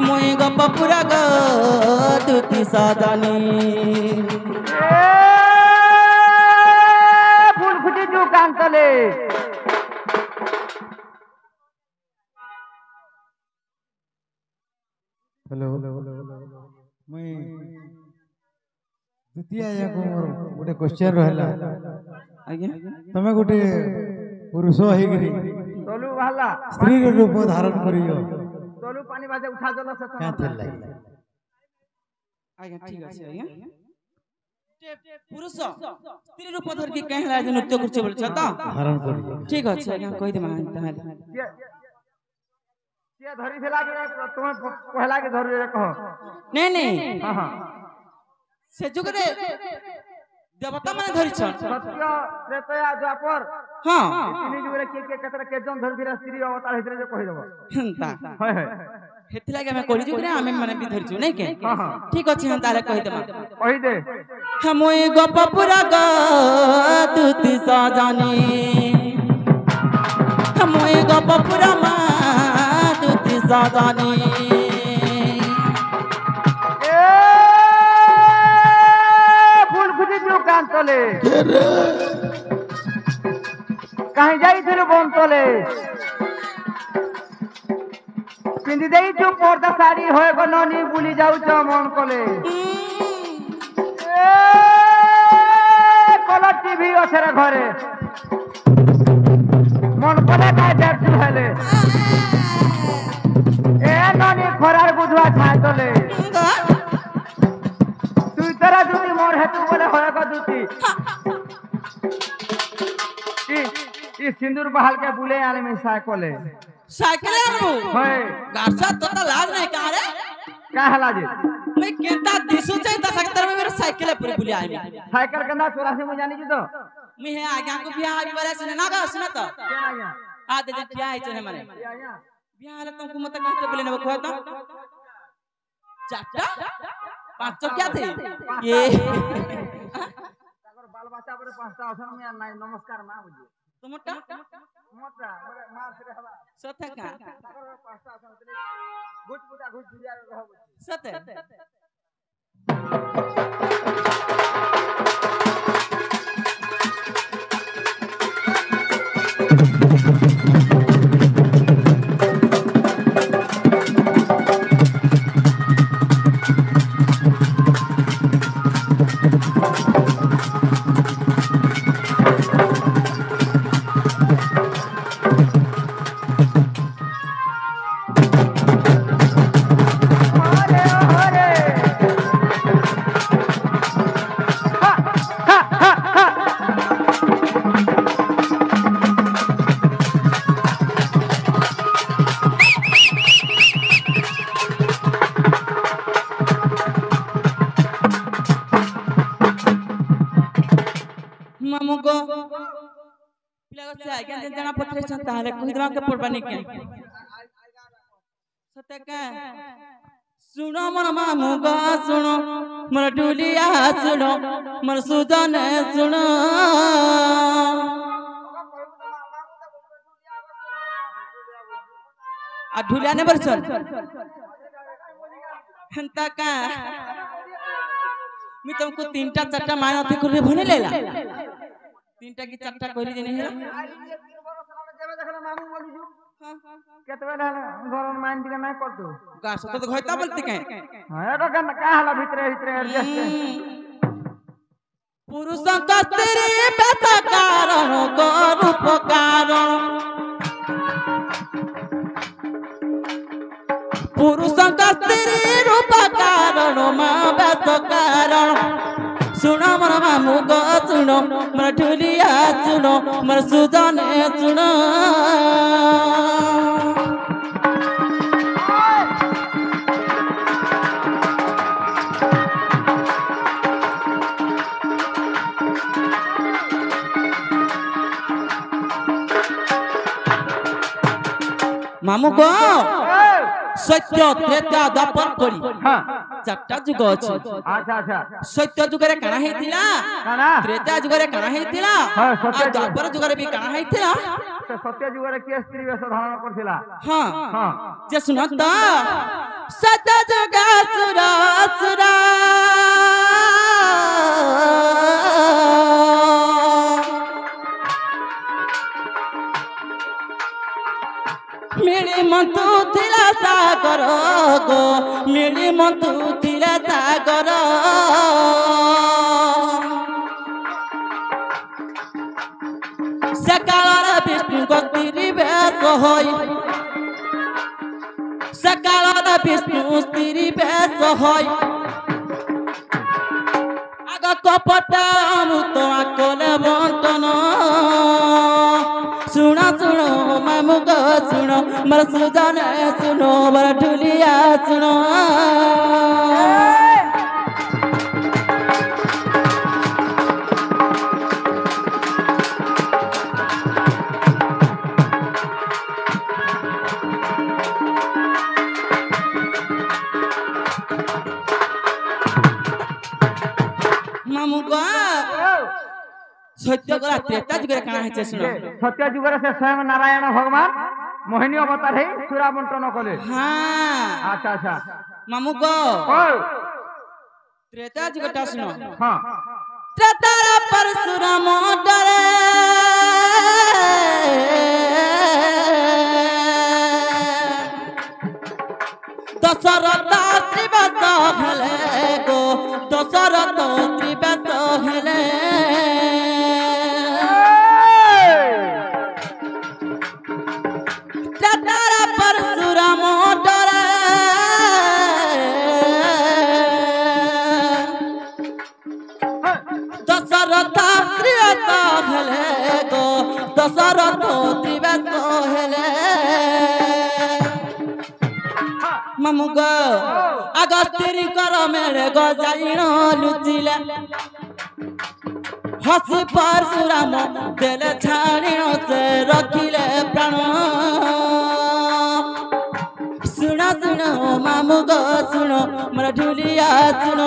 मुई गप पूरा तुति सजनी फूल फुटी तू कांतले हेलो मुई द्वितीय याको मोर गोटे क्वेश्चन रहला आज्ञा तमे गोटे पुरुष हेगिरी तोलू भाला स्त्री रूप धारण करियो तोलू पानी बाजे उठा देला से क्या थिल लागी आज्ञा ठीक अछि आज्ञा पुरुष स्त्री रूप धर के कहला जे नृत्य करछे बोल छ त धारण करियो ठीक अछि आज्ञा कहि दे मान ताले के धरी थिला के तुम पहला के धरि रे कह नहीं नहीं हां हां से जुग रे देवता माने धरि छ सत्य त्रेतया द्वापर हां तिनी जुग रे के कतरा के जन धरि थिला स्त्री अवतार हेतरे जे कहि देबो हंता हाय हाय हेति लागे हम करि जुग रे आमे माने भी धरि छु नै के हां हां ठीक अछि हम ताले कहि देमा कहि दे हमोय गप पूरा तुति सजनी हमोय गप पूरा तुति सजनी फूल फुटी तू कांतले कहीं जाइथिलु बंतले पिंदी देई तू पर्दा साड़ी होय गो ननी बुली जाउ छ मन कले कलर टीवी अछरे घरे मन कले काय देखु हेले ए ननी खरार बुधवा छाय तले तू तरा दुती मोर हेतु बोले होय गो दुती ई सिंदूर बहाल के बुले आने में साइकिल है साइकिल आनु होय गाछा तोता लाज नहीं का रे का हला जे मैं केता दिसु चाहिँ त सकतर में मेरा साइकिल पूरे बुली आई साइकिल कंदा 84 में जानी की तो मैं है आज्ञा को बियाह आबी बारे सुने ना गा सुना तो क्या आया आ दे बियाह है चने माने आया बियाह रे तुमको मत कहते बोले ना बखवा तो चाटा पांच तो क्या थे ये ताकर बाल बच्चा पर पांचटा आसन में नहीं नमस्कार ना बुझे तुमटा मोटा मेरे मां से हवा सत्य का ताकर पांचटा आसन से घुट घुटा घुट जुरिया रहब सत्य मामुको पिला से आज्ञा दे जाना पत्रे छ ताले कहि दवा के पड़बानी के सत्य का सुनो मन मामुको सुनो मन ढुलिया सुनो मन सुजन सुनो आ ढुलिया ने बरसन हंता का मी तुमको तीनटा चारटा मायना थे करे भने लेला तीनटा की चारटा कहली जे नहीं है मामू बोली जो केतबे रहल घर मान दिके नहीं करतो गास तो घइता बोलते के हां तो का हला भीतरे भीतरे एडजस्ट पुरुष का तेरे बेटा कारण को रूप कारण पुरुष का तेरे रूप कारण मां बेट कारण सुनो मन मामू को सुनो मन ढुलिया सुनो मन सुजन सुनो मामू को सत्य त्रेता द्वापर करी हां चारटा जुग अछि अच्छा अच्छा सत्य जुगरे काना हेतिला काना त्रेता जुगरे काना हेतिला हां सत्य द्वापर जुगरे भी काना हेतिला सत्य जुगरे के स्त्री वेश धारण करथिला हां हां जे सुनत सत जगा सुरा सुरा मिली मंतु थिला सागर गो मिली मंतु थिला सागर सकाळ विष्णु गतिरी बेस होई सकाळ विष्णु स्त्री बेस होई आग कपट अमृत आकले बंटन सुन सुन मामुग सुन मर सुजन सुन मर ढुलिया सुन सत्य गला त्रेता जुगरे काना है सुनो सत्य जुगरे से स्वयं नारायण भगवान मोहिनी अवतार है सुरा बंटन कले हां अच्छा अच्छा मामू को त्रेता जुगटा सुनो हां त्रेता परशुराम डरे दशरथ त्रिवत हेले गो दशरथ त्रिवत हेले परशुराम डरे दशरथ त्रिवत हेले गो दशरथ त्रिवत हेले मामू गो अगस्त्री कर मेरे गो जाइण लुचिले हसी परशुराम देले छाड़िण से रखिले प्राण सुन सुन मामू गो सुन मोर ढुलिया सुन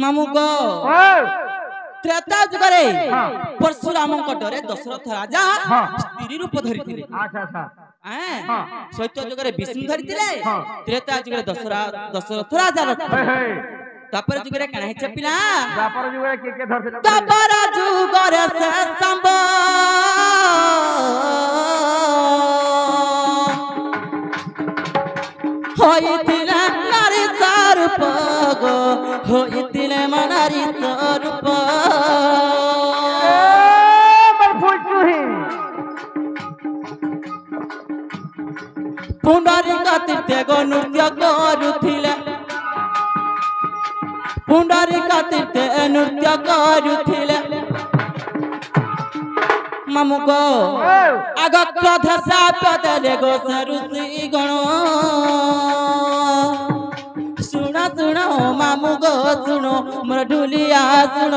मामू गो त्रेता जुगरे परशुराम डरे दशरथ राजा स्त्री रूप धरिथिले अच्छा अच्छा सत्य जुगरे विष्णु धरिथिले त्रेता जुगरे दशरथ राजा तापर जुगरे काना है पिला द्वापर जुगरे के धरथिले तापर जुगरे से संभ होइतिले नारी स्वरूप गो होइतिले मनारी स्वरूप पुंडरीक तीर्थे गो नृत्य करुथिले पुंडरीक तीर्थे नृत्य करुथिले मामू गो आग क्रोध साप देले गो ऋषि गण सुन सुन मामू गो सुन मोर ढुलिया सुन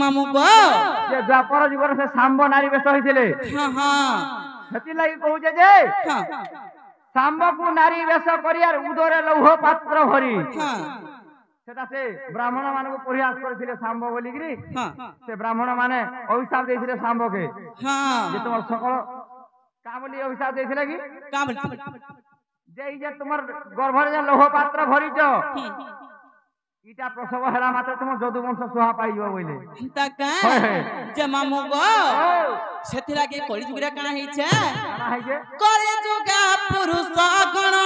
मामू गो जे द्वापर जुगर से सांब नारी बेस होइथिले हां हां सेति लागि कहूजे जे हां सांब को नारी बेस करियार उदरे लौह पात्र भरी हां सेटा से ब्राह्मण माने को प्रयास करथिले सांब बोली गिरी हां से ब्राह्मण माने अभिशाप देथिले सांब के हां जे तुमर सकल का बोली अभिशाप देथिले की का बोली जे जे तुमर गर्भ रे लौह पात्र भरी जो इटा प्रसव हेला मात्र तुम जदु वंश सुहा पाई जो बोले तका जे मामू गो सेति लागे कଳି जुगरे काना हेइ छे काना है जे कଳି जुगा पुरुष गण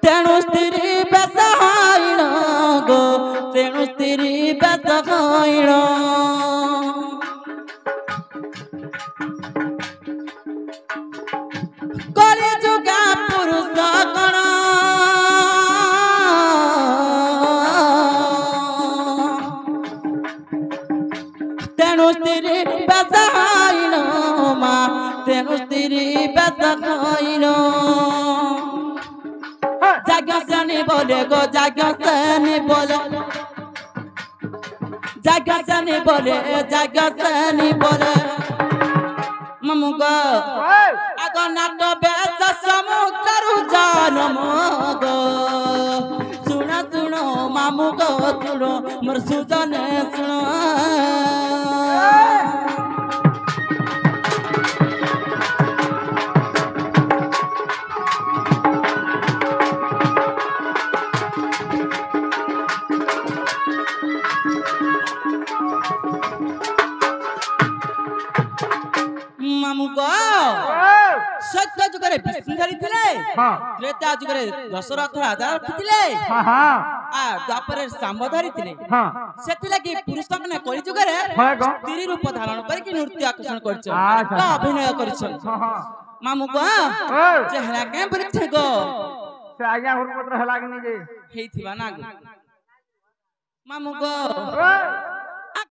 तेणु स्त्री बेस हाइण गो କଇଣ କଳି ଯୁଗା ପୁରୁଷ କଣ ତେଣୁ ସ୍ତ୍ରୀ ବେସାଇଣ ମା ତେଣୁ ସ୍ତ୍ରୀ ବେସ କଇଣ जाग्ञ सेनी बोले गो जाग्ञ सेनी बोले जाग्ञ सेनी बोले जाग्ञ सेनी बोले मामू गो आगो नाट बेस समुद्र जानम गो सुन सुन मामू गो सुन मोर सुजने सुन सत्य जुगरे विष्णुधारी थिले त्रेता जुगरे दशरथ राजा थिले आ द्वापर सांबधारी थिले सेति लागि पुरुष कने कली जुगरे स्त्री रूप धारण करके नृत्य आकर्षण करछ अभिनय करछ मामू को चेहरा के परिथे गो से आज्ञा हुरपत्र हला कि नहीं जे हेइथिबा ना गो मामू गो